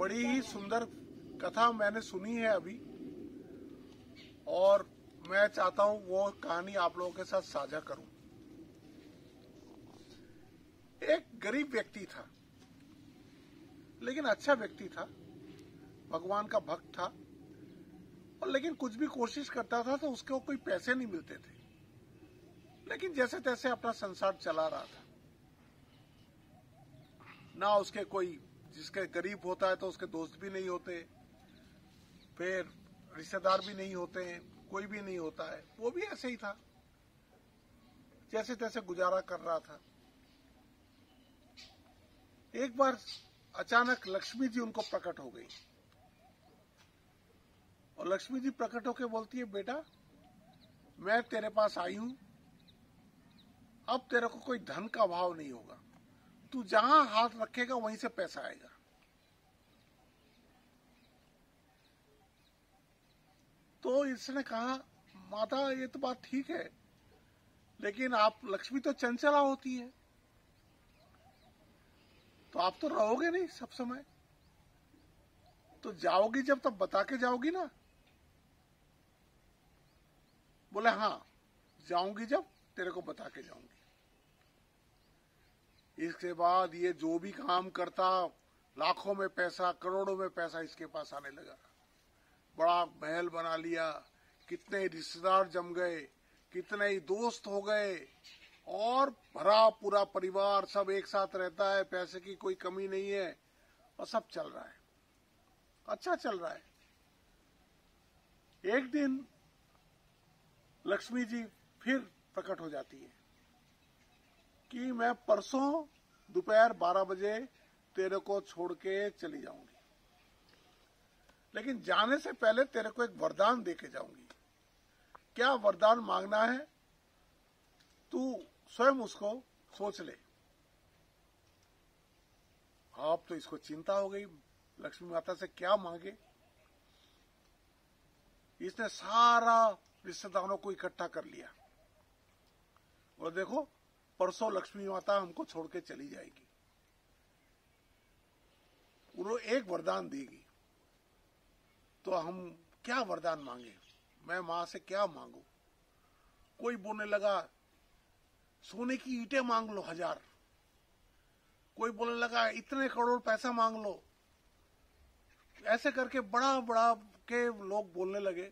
बड़ी ही सुंदर कथा मैंने सुनी है अभी, और मैं चाहता हूं वो कहानी आप लोगों के साथ साझा करूं। एक गरीब व्यक्ति था, लेकिन अच्छा व्यक्ति था, भगवान का भक्त था, और लेकिन कुछ भी कोशिश करता था तो उसको कोई पैसे नहीं मिलते थे। लेकिन जैसे तैसे अपना संसार चला रहा था। ना उसके कोई, जिसके गरीब होता है तो उसके दोस्त भी नहीं होते, फिर रिश्तेदार भी नहीं होते हैं, कोई भी नहीं होता है। वो भी ऐसे ही था, जैसे तैसे गुजारा कर रहा था। एक बार अचानक लक्ष्मी जी उनको प्रकट हो गई, और लक्ष्मी जी प्रकट होकर बोलती है, बेटा मैं तेरे पास आई हूं, अब तेरे को कोई धन का अभाव नहीं होगा, तू जहां हाथ रखेगा वहीं से पैसा आएगा। तो इसने कहा, माता ये तो बात ठीक है, लेकिन आप लक्ष्मी तो चंचला होती है, तो आप तो रहोगे नहीं सब समय, तो जाओगी जब तब बता के जाओगी ना। बोले हाँ, जाऊंगी जब तेरे को बता के जाऊंगी। इसके बाद ये जो भी काम करता, लाखों में पैसा, करोड़ों में पैसा इसके पास आने लगा। बड़ा महल बना लिया, कितने रिश्तेदार जम गए, कितने ही दोस्त हो गए, और भरा पूरा परिवार सब एक साथ रहता है, पैसे की कोई कमी नहीं है, और सब चल रहा है, अच्छा चल रहा है। एक दिन लक्ष्मी जी फिर प्रकट हो जाती है कि मैं परसों दोपहर 12 बजे तेरे को छोड़ के चली जाऊंगी, लेकिन जाने से पहले तेरे को एक वरदान दे के जाऊंगी। क्या वरदान मांगना है तू स्वयं उसको सोच ले। आप तो इसको चिंता हो गई, लक्ष्मी माता से क्या मांगे। इसने सारा रिश्तेदारों को इकट्ठा कर लिया, और देखो परसों लक्ष्मी माता हमको छोड़ के चली जाएगी, उन्होंने एक वरदान देगी, तो हम क्या वरदान मांगे, मैं मां से क्या मांगू। कोई बोलने लगा सोने की ईंटें मांग लो 1000, कोई बोलने लगा इतने करोड़ पैसा मांग लो। ऐसे करके बड़ा बड़ा के लोग बोलने लगे।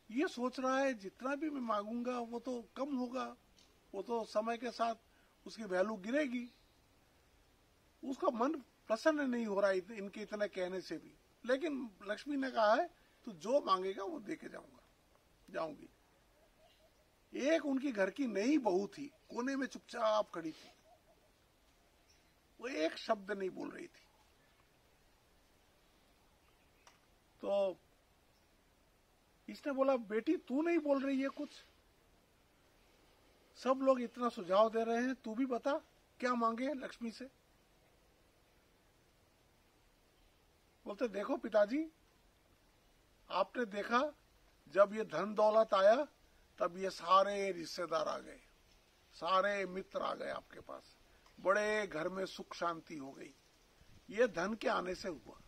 ये सोच रहा है जितना भी मैं मांगूंगा वो तो कम होगा, वो तो समय के साथ उसकी वैल्यू गिरेगी। उसका मन प्रसन्न नहीं हो रहा है इनके इतने कहने से भी। लेकिन लक्ष्मी ने कहा है तू जो मांगेगा वो दे के जाऊंगी। एक उनकी घर की नई बहू थी, कोने में चुपचाप खड़ी थी, वो एक शब्द नहीं बोल रही थी। तो इसने बोला, बेटी तू नहीं बोल रही है कुछ, सब लोग इतना सुझाव दे रहे हैं, तू भी बता क्या मांगे लक्ष्मी से। बोलते देखो पिताजी, आपने देखा जब ये धन दौलत आया तब ये सारे रिश्तेदार आ गए, सारे मित्र आ गए आपके पास, बड़े घर में सुख शांति हो गई, ये धन के आने से हुआ।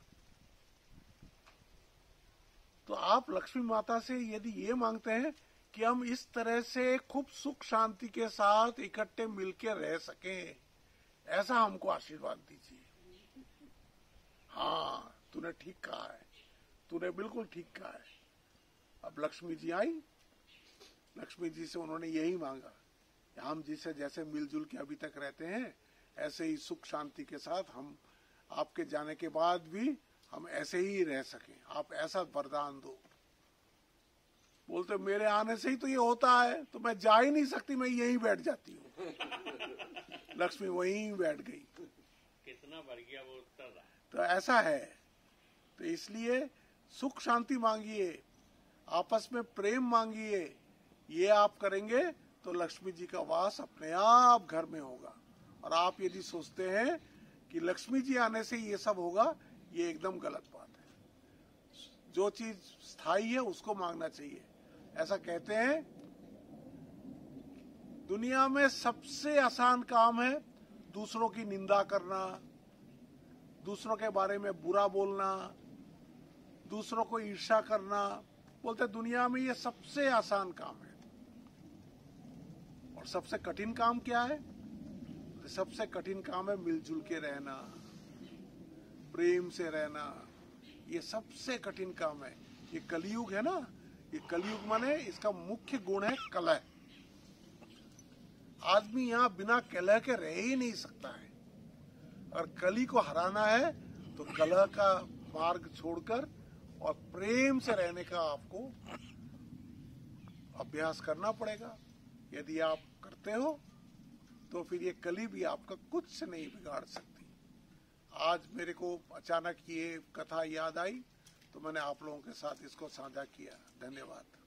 तो आप लक्ष्मी माता से यदि ये मांगते हैं कि हम इस तरह से खूब सुख शांति के साथ इकट्ठे मिलकर रह सकें, ऐसा हमको आशीर्वाद दीजिए। हाँ तूने ठीक कहा है, तूने बिल्कुल ठीक कहा है। अब लक्ष्मी जी आई, लक्ष्मी जी से उन्होंने यही मांगा, हम जिसे जैसे मिलजुल के अभी तक रहते हैं ऐसे ही सुख शांति के साथ हम आपके जाने के बाद भी हम ऐसे ही रह सकें, आप ऐसा वरदान दो। बोलते मेरे आने से ही तो ये होता है, तो मैं जा ही नहीं सकती, मैं यहीं बैठ जाती हूँ। लक्ष्मी वहीं बैठ गई। कितना बढ़ गया वो उत्तर रहा। तो ऐसा है, तो इसलिए सुख शांति मांगिए, आपस में प्रेम मांगिए, ये आप करेंगे तो लक्ष्मी जी का वास अपने आप घर में होगा। और आप यदि सोचते हैं कि लक्ष्मी जी आने से ये सब होगा, ये एकदम गलत बात है। जो चीज स्थायी है उसको मांगना चाहिए। ऐसा कहते हैं दुनिया में सबसे आसान काम है दूसरों की निंदा करना, दूसरों के बारे में बुरा बोलना, दूसरों को ईर्ष्या करना। बोलते दुनिया में ये सबसे आसान काम है। और सबसे कठिन काम क्या है? सबसे कठिन काम है मिलजुल के रहना, प्रेम से रहना। ये सबसे कठिन काम है। ये कलयुग है ना, ये कलयुग माने इसका मुख्य गुण है कलह। आदमी यहाँ बिना कलह के रह ही नहीं सकता है। और कली को हराना है तो कलह का मार्ग छोड़कर और प्रेम से रहने का आपको अभ्यास करना पड़ेगा। यदि आप करते हो तो फिर ये कली भी आपका कुछ नहीं बिगाड़ सकती। आज मेरे को अचानक ये कथा याद आई तो मैंने आप लोगों के साथ इसको साझा किया। धन्यवाद।